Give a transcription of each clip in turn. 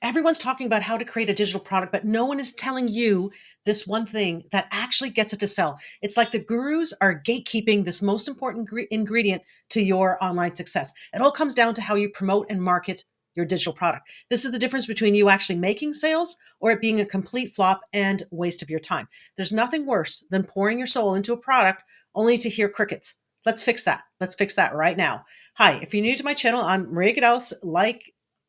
Everyone's talking about how to create a digital product, but no one is telling you this one thing that actually gets it to sell. It's like the gurus are gatekeeping this most important ingredient to your online success. It all comes down to how you promote and market your digital product. This is the difference between you actually making sales or it being a complete flop and waste of your time. There's nothing worse than pouring your soul into a product only to hear crickets. Let's fix that. Let's fix that right now. Hi, if you're new to my channel, I'm Maria Gudelis.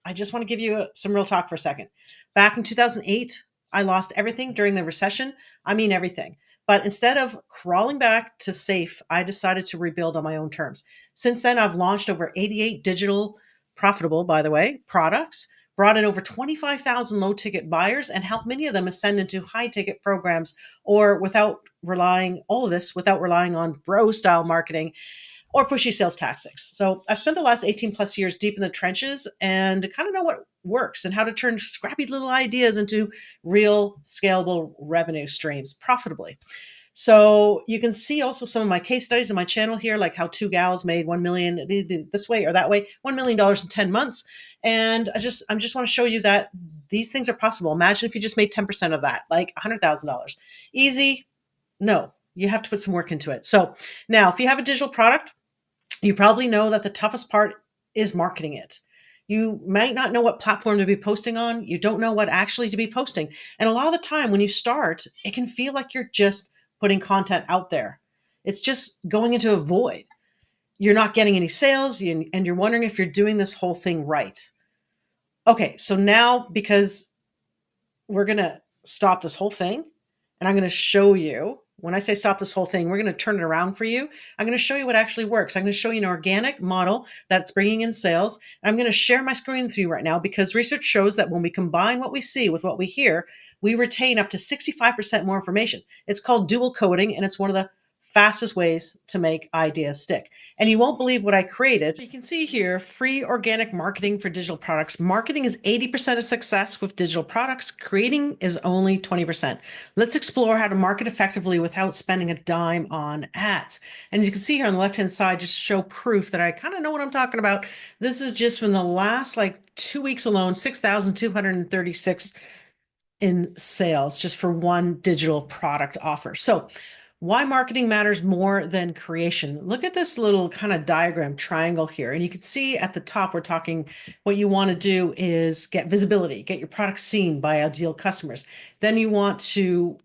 I just want to give you some real talk for a second. Back in 2008, I lost everything during the recession. I mean, everything. But instead of crawling back to safe, I decided to rebuild on my own terms. Since then, I've launched over 88 digital, profitable, by the way, products, brought in over 25,000 low ticket buyers, and helped many of them ascend into high ticket programs or all of this without relying on bro style marketing or pushy sales tactics. So I've spent the last 18 plus years deep in the trenches and kind of know what works and how to turn scrappy little ideas into real scalable revenue streams profitably. So you can see also some of my case studies on my channel here, like how two gals made 1 million this way or that way, $1 million in 10 months. And I just want to show you that these things are possible. Imagine if you just made 10% of that, like $100,000. Easy? No, you have to put some work into it. So now if you have a digital product, you probably know that the toughest part is marketing it. You might not know what platform to be posting on. You don't know what actually to be posting. And a lot of the time when you start, it can feel like you're just putting content out there. It's just going into a void. You're not getting any sales and you're wondering if you're doing this whole thing right. Okay, so now because we're going to stop this whole thing and I'm going to show you. When I say stop this whole thing, we're going to turn it around for you. I'm going to show you what actually works. I'm going to show you an organic model that's bringing in sales. And I'm going to share my screen with you right now because research shows that when we combine what we see with what we hear, we retain up to 65% more information. It's called dual coding, and it's one of the fastest ways to make ideas stick. And you won't believe what I created. You can see here, free organic marketing for digital products. Marketing is 80% of success with digital products. Creating is only 20%. Let's explore how to market effectively without spending a dime on ads. And as you can see here on the left-hand side, just to show proof that I kind of know what I'm talking about. This is just from the last 2 weeks alone, 6,236 in sales just for one digital product offer. So why marketing matters more than creation. Look at this little kind of diagram triangle here. And you can see at the top, we're talking what you want to do is get visibility, get your product seen by ideal customers. Then you want to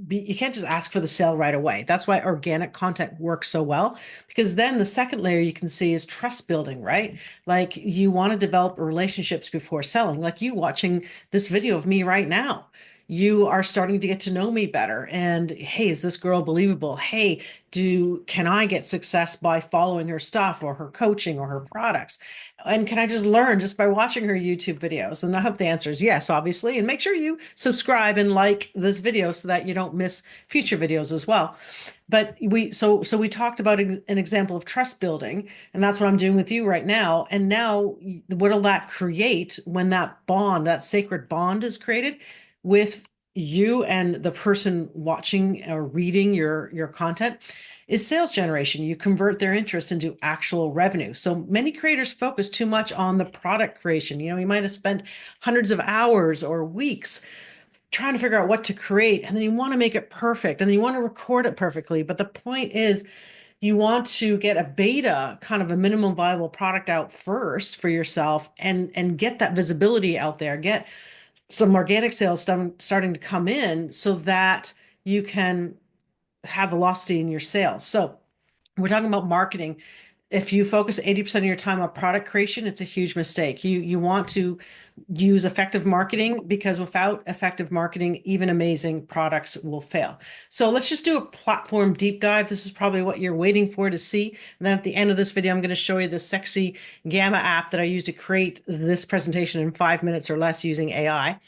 you can't just ask for the sale right away. That's why organic content works so well, because then the second layer you can see is trust building, right? Like you want to develop relationships before selling, like you watching this video of me right now. You are starting to get to know me better. And hey, is this girl believable? Hey, can I get success by following her stuff or her coaching or her products? And can I just learn just by watching her YouTube videos? And I hope the answer is yes, obviously. And make sure you subscribe and like this video so that you don't miss future videos as well. But we talked about an example of trust building, and that's what I'm doing with you right now. And now what'll that create when that bond, that sacred bond is created with you and the person watching or reading your content is sales generation. You convert their interest into actual revenue. So many creators focus too much on the product creation. You might have spent hundreds of hours or weeks trying to figure out what to create, and then you want to make it perfect and then you want to record it perfectly. But the point is, you want to get a beta, kind of a minimum viable product out first for yourself and get that visibility out there, get some organic sales starting to come in so that you can have velocity in your sales. So we're talking about marketing. If you focus 80% of your time on product creation, it's a huge mistake. You want to use effective marketing, because without effective marketing, even amazing products will fail. So let's just do a platform deep dive. This is probably what you're waiting for to see. And then at the end of this video, I'm going to show you the sexy Gamma app that I used to create this presentation in 5 minutes or less using AI.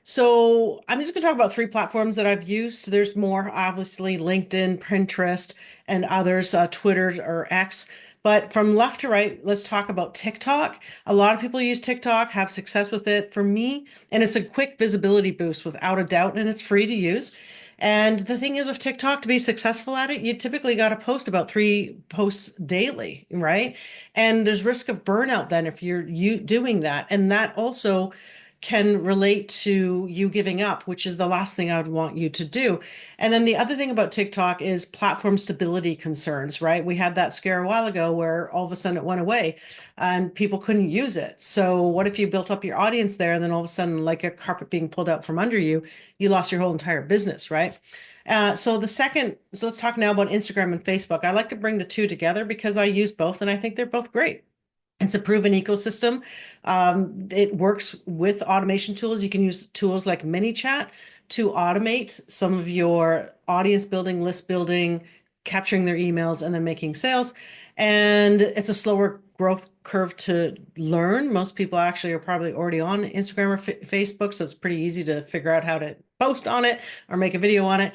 So I'm just going to talk about 3 platforms that I've used. There's more, obviously, LinkedIn, Pinterest, and others, Twitter or X. But from left to right, let's talk about TikTok. A lot of people use TikTok, have success with it. For me, and it's a quick visibility boost without a doubt, and it's free to use. And the thing is with TikTok, to be successful at it, you typically got to post about 3 posts daily, right? And there's risk of burnout then if you're doing that. And that also can relate to you giving up, which is the last thing I would want you to do. And then the other thing about TikTok is platform stability concerns, right? We had that scare a while ago where all of a sudden it went away and people couldn't use it. So what if you built up your audience there and then all of a sudden, like a carpet being pulled out from under you, you lost your whole entire business, right? So let's talk now about Instagram and Facebook. I like to bring the two together because I use both and I think they're both great. It's a proven ecosystem. It works with automation tools. You can use tools like ManyChat to automate some of your audience building, list building, capturing their emails, and then making sales. And it's a slower growth curve to learn. Most people actually are probably already on Instagram or Facebook, so it's pretty easy to figure out how to post on it or make a video on it.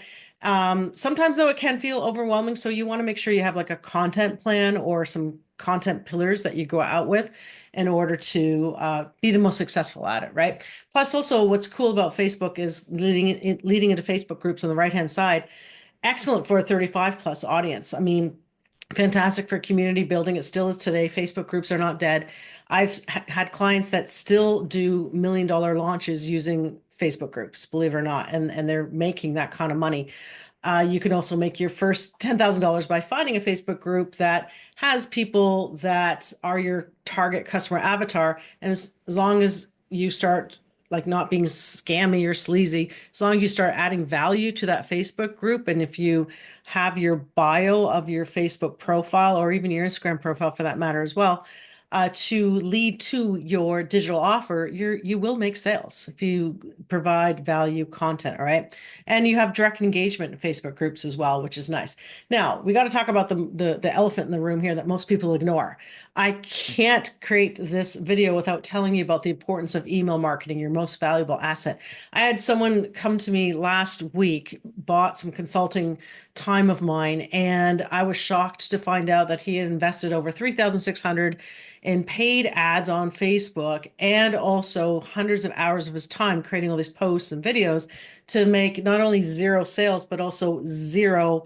Sometimes, though, it can feel overwhelming. So you want to make sure you have like a content plan or some content pillars that you go out with in order to be the most successful at it, right? Plus, also, what's cool about Facebook is leading into Facebook groups on the right-hand side. Excellent for a 35 plus audience. I mean, fantastic for community building. It still is today. Facebook groups are not dead. I've had clients that still do $1 million launches using Facebook groups, believe it or not, and they're making that kind of money. You can also make your first $10,000 by finding a Facebook group that has people that are your target customer avatar. And as long as you start like not being scammy or sleazy, as long as you start adding value to that Facebook group, and if you have your bio of your Facebook profile or even your Instagram profile for that matter as well, to lead to your digital offer, you will make sales if you provide value content, all right? And you have direct engagement in Facebook groups as well, which is nice. Now, we got to talk about the elephant in the room here that most people ignore. I can't create this video without telling you about the importance of email marketing, your most valuable asset. I had someone come to me last week, bought some consulting time of mine, and I was shocked to find out that he had invested over 3,600 in paid ads on Facebook and also hundreds of hours of his time creating all these posts and videos to make not only zero sales, but also zero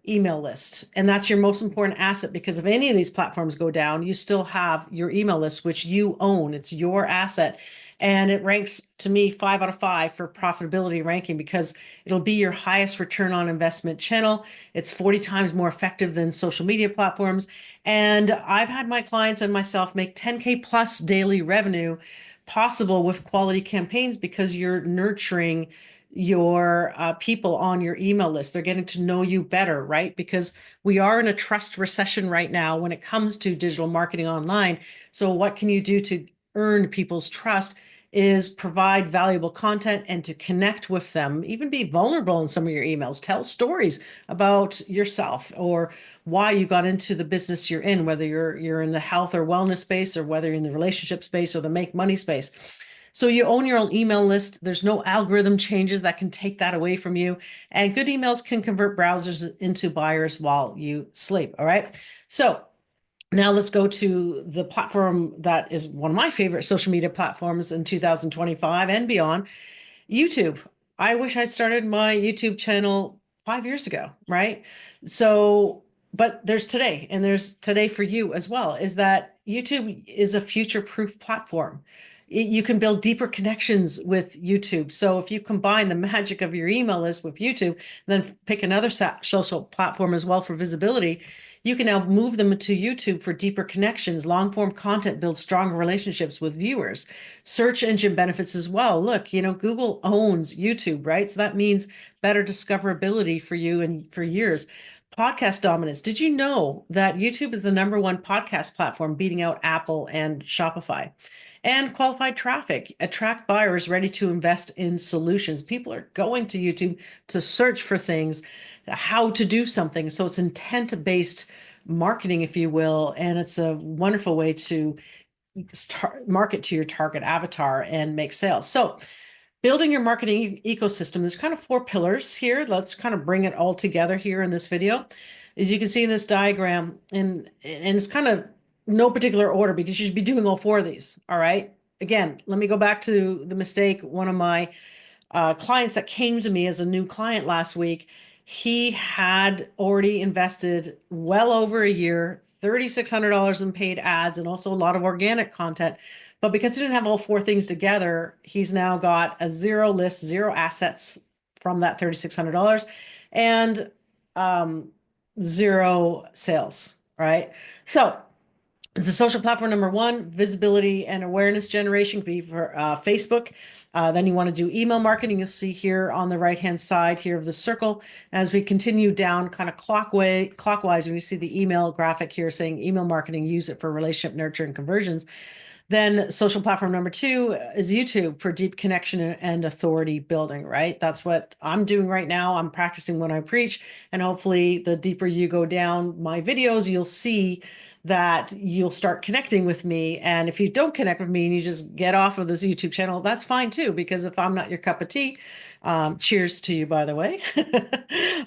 email list. And that's your most important asset because if any of these platforms go down, you still have your email list, which you own. It's your asset. And it ranks to me 5 out of 5 for profitability ranking because it'll be your highest return on investment channel. It's 40 times more effective than social media platforms. And I've had my clients and myself make 10K plus daily revenue possible with quality campaigns because you're nurturing your people on your email list. They're getting to know you better, right? Because we are in a trust recession right now when it comes to digital marketing online. So what can you do to earn people's trust is provide valuable content and to connect with them, even be vulnerable in some of your emails, tell stories about yourself or why you got into the business you're in, whether you're in the health or wellness space or whether you're in the relationship space or the make money space. So you own your own email list. There's no algorithm changes that can take that away from you. And good emails can convert browsers into buyers while you sleep. All right. So now let's go to the platform that is one of my favorite social media platforms in 2025 and beyond, YouTube. I wish I'd started my YouTube channel 5 years ago, right? So, but there's today, and there's today for you as well, is that YouTube is a future-proof platform. You can build deeper connections with YouTube. So if you combine the magic of your email list with YouTube, then pick another social platform as well for visibility, you can now move them to YouTube for deeper connections. Long form content builds stronger relationships with viewers. Search engine benefits as well. Look, Google owns YouTube, right? So that means better discoverability for you and for years. Podcast dominance. Did you know that YouTube is the #1 podcast platform, beating out Apple and Shopify? And qualified traffic, attract buyers ready to invest in solutions. People are going to YouTube to search for things, how to do something. So it's intent-based marketing, if you will, and it's a wonderful way to market to your target avatar and make sales. So building your marketing ecosystem, there's kind of 4 pillars here. Let's kind of bring it all together here in this video. As you can see in this diagram, and it's kind of no particular order because you should be doing all 4 of these. All right. Again, let me go back to the mistake. One of my clients that came to me as a new client last week, he had already invested well over a year, $3,600 in paid ads and also a lot of organic content But because he didn't have all four things together, he's now got a zero list, zero assets from that $3,600 and um, zero sales, right? So it's a social platform number one, visibility and awareness generation could be for Facebook. Then you want to do email marketing. You'll see here on the right-hand side here of the circle. As we continue down kind of clockwise, when you see the email graphic here saying email marketing, use it for relationship nurture and conversions. Then social platform number two is YouTube for deep connection and authority building, right? That's what I'm doing right now. I'm practicing when I preach, and hopefully the deeper you go down my videos, you'll see that you'll start connecting with me. And if you don't connect with me and you just get off of this YouTube channel, that's fine too, because if I'm not your cup of tea, cheers to you, by the way.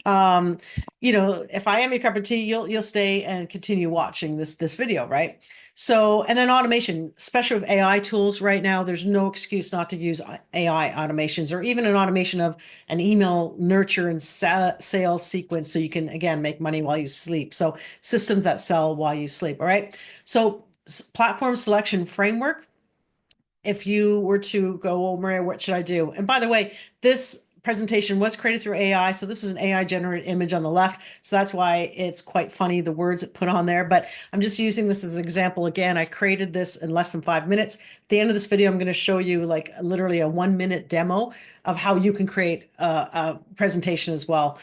um, if I am your cup of tea, you'll stay and continue watching this video, right? So, and then automation, especially with AI tools right now, there's no excuse not to use AI automations or even an automation of an email nurture and sales sequence so you can, again, make money while you sleep. So, systems that sell while you sleep. All right. So, platform selection framework. If you were to go, oh, Maria, what should I do? And by the way, this presentation was created through AI. So this is an AI generated image on the left. So that's why it's quite funny, the words it put on there. But I'm just using this as an example. Again, I created this in less than 5 minutes. At the end of this video, I'm going to show you like literally a 1 minute demo of how you can create a presentation as well.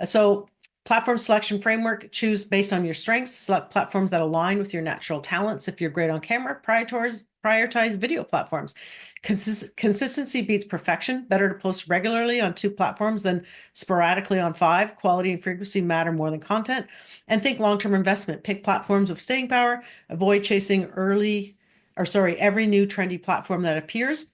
So platform selection framework, choose based on your strengths, select platforms that align with your natural talents. If you're great on camera, prioritize video platforms. Consistency beats perfection. Better to post regularly on 2 platforms than sporadically on 5. Quality and frequency matter more than content. And think long-term investment. Pick platforms with staying power. Avoid chasing every new trendy platform that appears.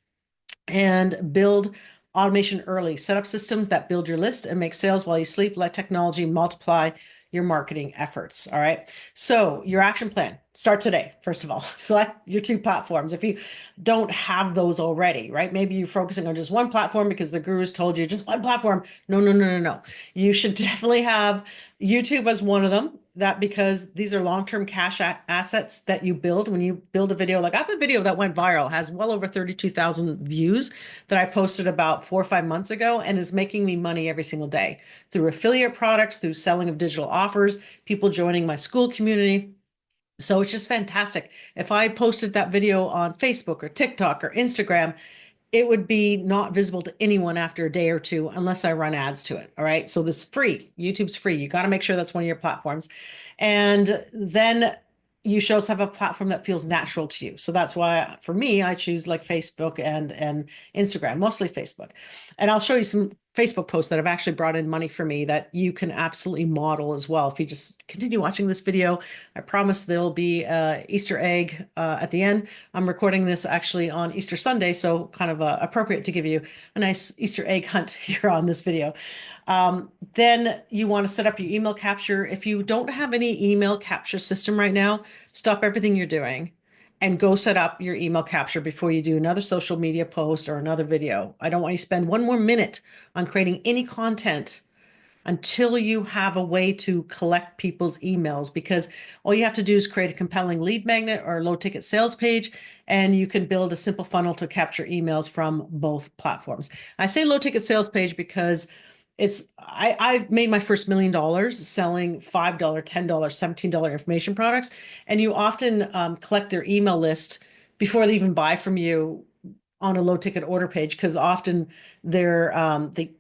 And build automation early. Set up systems that build your list and make sales while you sleep. Let technology multiply your marketing efforts. All right. So your action plan, start today. First of all, select your 2 platforms. If you don't have those already, right? Maybe you're focusing on just one platform because the gurus told you just one platform. No, no, no, no, no. You should definitely have YouTube as one of them. That because these are long-term cash assets that you build when you build a video. Like I have a video that went viral, has well over 32,000 views that I posted about 4 or 5 months ago and is making me money every single day through affiliate products, through selling of digital offers, people joining my school community. So it's just fantastic. If I posted that video on Facebook or TikTok or Instagram, it would be not visible to anyone after a day or two unless I run ads to it. All right. So this is free. YouTube's free. You got to make sure that's one of your platforms. And then you should also have a platform that feels natural to you. So that's why for me, I choose like Facebook and Instagram, mostly Facebook. And I'll show you some Facebook posts that have actually brought in money for me that you can absolutely model as well. If you just continue watching this video, I promise there'll be a Easter egg at the end. I'm recording this actually on Easter Sunday, so kind of appropriate to give you a nice Easter egg hunt here on this video. Then you want to set up your email capture. If you don't have any email capture system right now, stop everything you're doing and go set up your email capture before you do another social media post or another video. I don't want you to spend one more minute on creating any content until you have a way to collect people's emails, because all you have to do is create a compelling lead magnet or low ticket sales page, and you can build a simple funnel to capture emails from both platforms. I say low ticket sales page because I've made my first $1 million selling $5, $10, $17 information products, and you often collect their email list before they even buy from you on a low ticket order page, because often they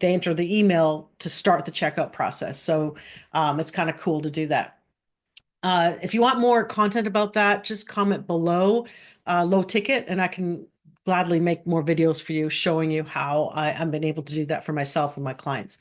enter the email to start the checkout process. So it's kind of cool to do that. If you want more content about that, just comment below low ticket, and I can gladly make more videos for you showing you how I've been able to do that for myself and my clients.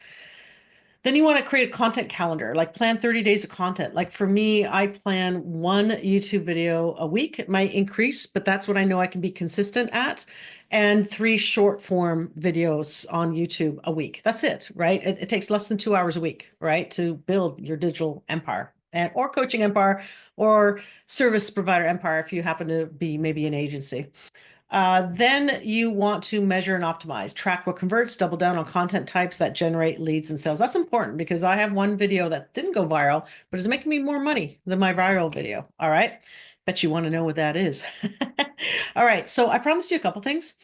Then you want to create a content calendar, like plan 30 days of content. Like for me, I plan 1 YouTube video a week. It might increase, but that's what I know I can be consistent at. And 3 short form videos on YouTube a week. That's it, right? It takes less than 2 hours a week, right, to build your digital empire or coaching empire or service provider empire if you happen to be maybe an agency. Then you want to measure and optimize, track what converts, double down on content types that generate leads and sales. That's important because I have one video that didn't go viral, but is making me more money than my viral video. All right. Bet you want to know what that is. All right, so I promised you a couple things.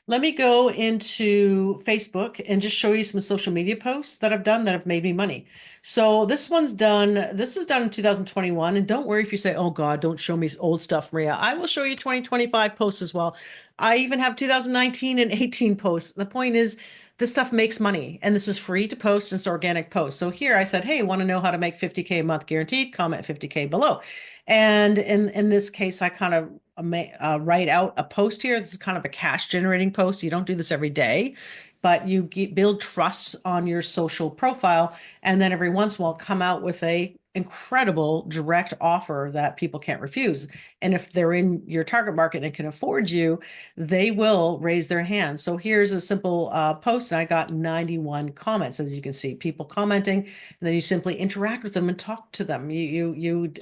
Let me go into Facebook and just show you some social media posts that I've done that have made me money. So this is done in 2021. And don't worry if you say, oh God, don't show me old stuff, Maria. I will show you 2025 posts as well. I even have 2019 and 18 posts. The point is, this stuff makes money and this is free to post and it's organic post. So here I said, hey, want to know how to make 50K a month guaranteed? Comment 50K below. And in this case, I kind of write out a post here. This is kind of a cash generating post. You don't do this every day, but you build trust on your social profile, and then every once in a while come out with a incredible direct offer that people can't refuse. And if they're in your target market and can afford you, they will raise their hand. So here's a simple post, and I got 91 comments, as you can see, people commenting, and then you simply interact with them and talk to them. You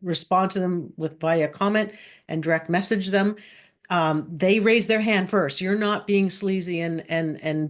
respond to them with via comment and direct message them. They raise their hand first. You're not being sleazy and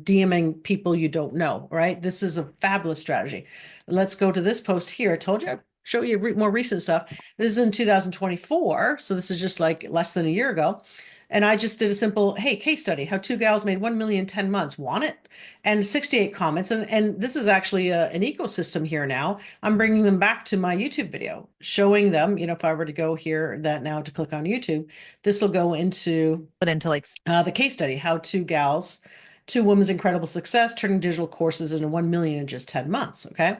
DMing people you don't know, right? This is a fabulous strategy. Let's go to this post here. I told you I'd show you more recent stuff. This is in 2024, so this is just like less than a year ago. And I just did a simple, hey, case study, how two gals made 1 million in 10 months. Want it? And 68 comments. And this is actually an ecosystem here now. I'm bringing them back to my YouTube video, showing them, if I were to go here that now to click on YouTube, this will go into But into like the case study, how two women's incredible success, turning digital courses into 1 million in just 10 months. Okay.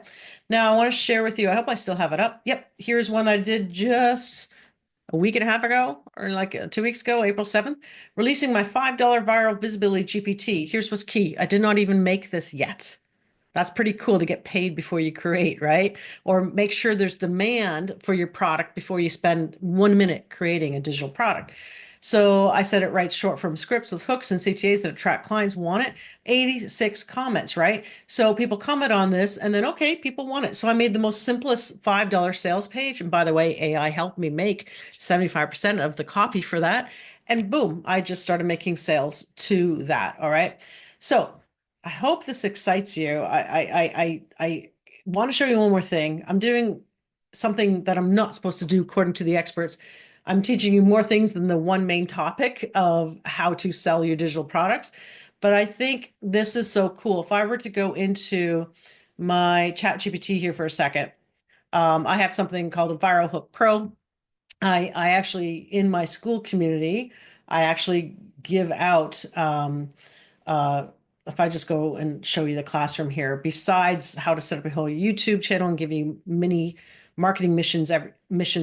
Now I want to share with you, I hope I still have it up. Yep. Here's one that I did just a week and a half ago, or like 2 weeks ago, April 7th, releasing my $5 viral visibility GPT. Here's what's key. I did not even make this yet. That's pretty cool to get paid before you create, right? Or make sure there's demand for your product before you spend 1 minute creating a digital product. So I said it writes short form scripts with hooks and CTAs that attract clients want it. 86 comments, right? So people comment on this and then, okay, people want it. So I made the most simplest $5 sales page. And by the way, AI helped me make 75% of the copy for that. And boom, I just started making sales to that. All right. So I hope this excites you. I want to show you one more thing. I'm doing something that I'm not supposed to do according to the experts. I'm teaching you more things than the one main topic of how to sell your digital products. But I think this is so cool. If I were to go into my chat GPT here for a second, I have something called a Viral Hook Pro. I actually, in my school community, I actually give out uh, if I just go and show you the classroom here, besides how to set up a whole YouTube channel and give you mini marketing missions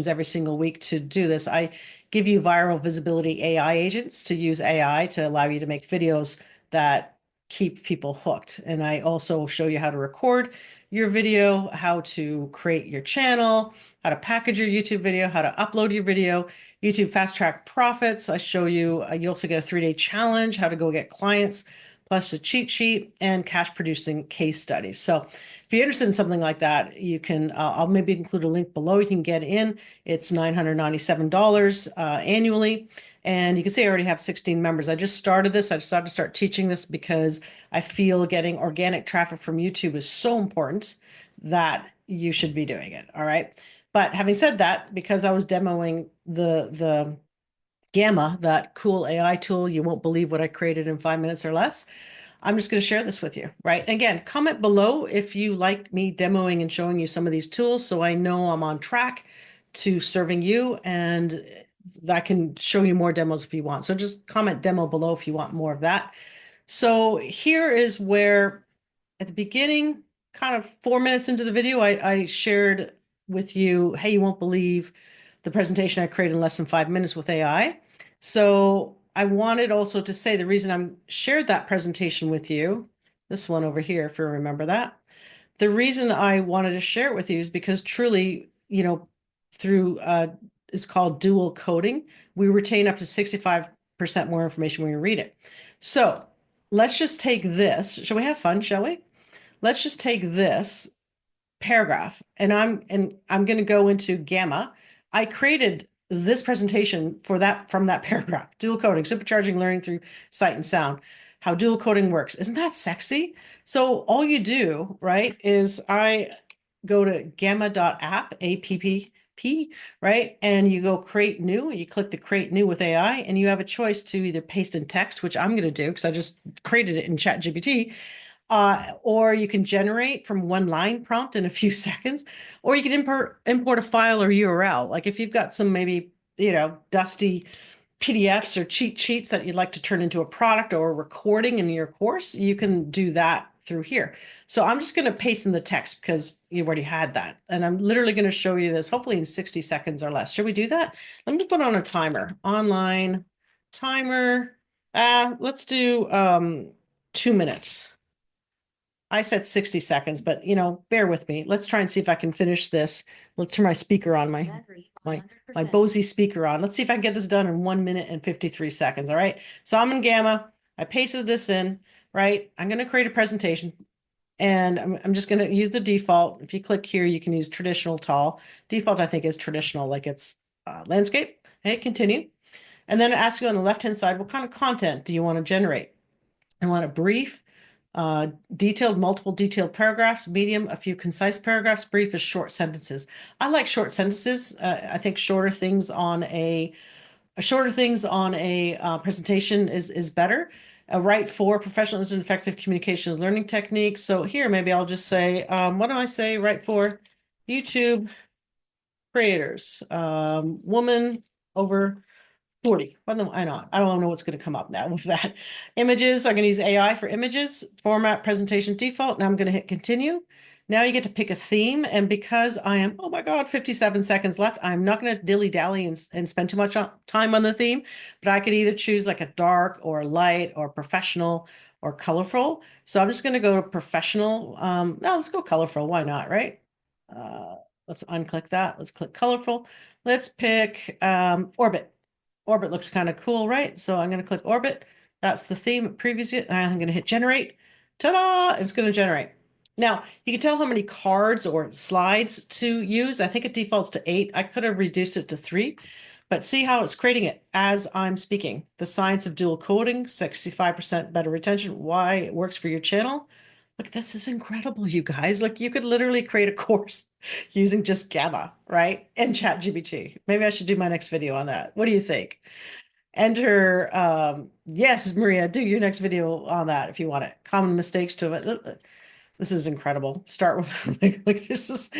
every single week to do this, I give you viral visibility AI agents to use AI to allow you to make videos that keep people hooked. And I also show you how to record your video, how to create your channel, how to package your YouTube video, how to upload your video, YouTube fast track profits. I show you, you also get a 3-day challenge, how to go get clients, plus a cheat sheet and cash producing case studies. So if you're interested in something like that, you can, I'll maybe include a link below. You can get in. It's $997 annually. And you can see I already have 16 members. I just started this. I decided to start teaching this because I feel getting organic traffic from YouTube is so important that you should be doing it. All right. But having said that, because I was demoing the Gamma, that cool AI tool, you won't believe what I created in 5 minutes or less. I'm just going to share this with you, right? And again, comment below if you like me demoing and showing you some of these tools so I know I'm on track to serving you, and that can show you more demos if you want. So just comment demo below if you want more of that. So here is where at the beginning, kind of 4 minutes into the video, I shared with you, hey, you won't believe the presentation I created in less than 5 minutes with AI. So I wanted also to say the reason I shared that presentation with you, this one over here, if you remember that, the reason I wanted to share it with you is because truly, through it's called dual coding, we retain up to 65% more information when we read it. So let's just take this. Shall we have fun, shall we? Let's just take this paragraph and I'm going to go into Gamma. I created this presentation for that from that paragraph. Dual coding, supercharging learning through sight and sound. How dual coding works. Isn't that sexy? So all you do, right, is I go to gamma.app, P, right? And you go create new, you click the create new with AI, and you have a choice to either paste in text, which I'm going to do because I just created it in ChatGPT, or you can generate from one line prompt in a few seconds, or you can import a file or URL. Like if you've got some maybe, dusty PDFs or cheat sheets that you'd like to turn into a product or a recording in your course, you can do that through here. So I'm just going to paste in the text because you've already had that. And I'm literally going to show you this hopefully in 60 seconds or less. Should we do that? Let me put on a timer. Online timer. Let's do 2 minutes. I said 60 seconds, but bear with me. Let's try and see if I can finish this. We'll turn my speaker on, my Bose speaker on. Let's see if I can get this done in 1 minute and 53 seconds. All right. So I'm in Gamma. I pasted this in, right? I'm going to create a presentation and I'm just going to use the default. If you click here, you can use traditional tall. Default, I think, is traditional, like it's landscape. Okay, continue. And then it asks you on the left-hand side, what kind of content do you want to generate? I want a brief, detailed, multiple detailed paragraphs, medium, a few concise paragraphs, brief is short sentences. I like short sentences. I think shorter things on a presentation is better. Right for professional and effective communications learning techniques. So here, maybe I'll just say, what do I say? Right for YouTube creators, woman over 40. Why not? I don't know what's going to come up now with that. Images, I'm going to use AI for images, format, presentation default. Now I'm going to hit continue. Now you get to pick a theme. And because I am, oh my God, 57 seconds left, I'm not going to dilly-dally and spend too much time on the theme, but I could either choose like a dark or light or professional or colorful. So I'm just going to go to professional. No, let's go colorful. Why not, right? Let's unclick that. Let's click colorful. Let's pick orbit. Orbit looks kind of cool, right? So I'm going to click orbit. That's the theme previously. And I'm going to hit generate. Ta-da! It's going to generate. Now, you can tell how many cards or slides to use. I think it defaults to 8. I could have reduced it to 3, but see how it's creating it as I'm speaking. The science of dual coding, 65% better retention, why it works for your channel. Look, this is incredible, you guys. Like you could literally create a course using just Gamma, right? And ChatGPT. Maybe I should do my next video on that. What do you think? Enter, yes, Maria, do your next video on that if you want it. Common mistakes to it. This is incredible. Start with like this is,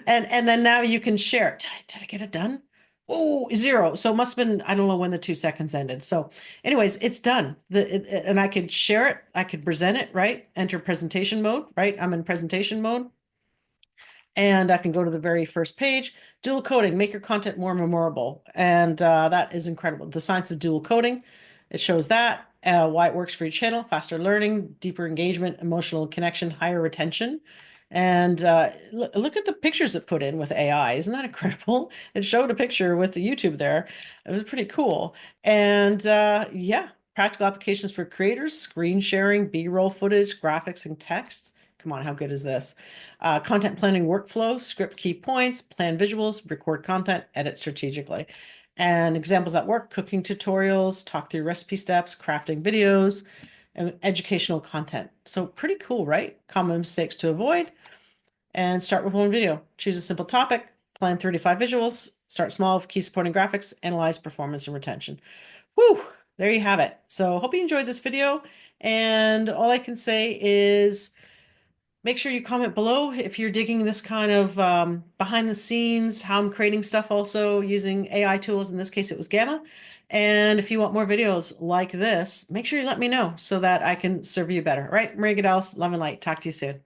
and then now you can share it. Did I get it done? Oh, 0. So it must have been, I don't know when the 2 seconds ended. So anyways, it's done. And I could share it. I could present it, right? Enter presentation mode, right? I'm in presentation mode. And I can go to the very first page. Dual coding, make your content more memorable. And that is incredible. The science of dual coding, it shows that, why it works for your channel, faster learning, deeper engagement, emotional connection, higher retention. And look at the pictures it put in with AI. Isn't that incredible? It showed a picture with the YouTube there. It was pretty cool. And yeah, practical applications for creators, screen sharing, B-roll footage, graphics, and text. Come on, how good is this? Content planning workflow, script key points, plan visuals, record content, edit strategically. And examples at work, cooking tutorials, talk through recipe steps, crafting videos, and educational content. So pretty cool, right? Common mistakes to avoid. And start with one video. Choose a simple topic, plan 35 visuals, start small with key supporting graphics, analyze performance and retention. Whew, there you have it. So hope you enjoyed this video. And all I can say is make sure you comment below if you're digging this kind of behind the scenes, how I'm creating stuff also using AI tools. In this case, it was Gamma. And if you want more videos like this, make sure you let me know so that I can serve you better. All right, Maria Gudelis, love and light. Talk to you soon.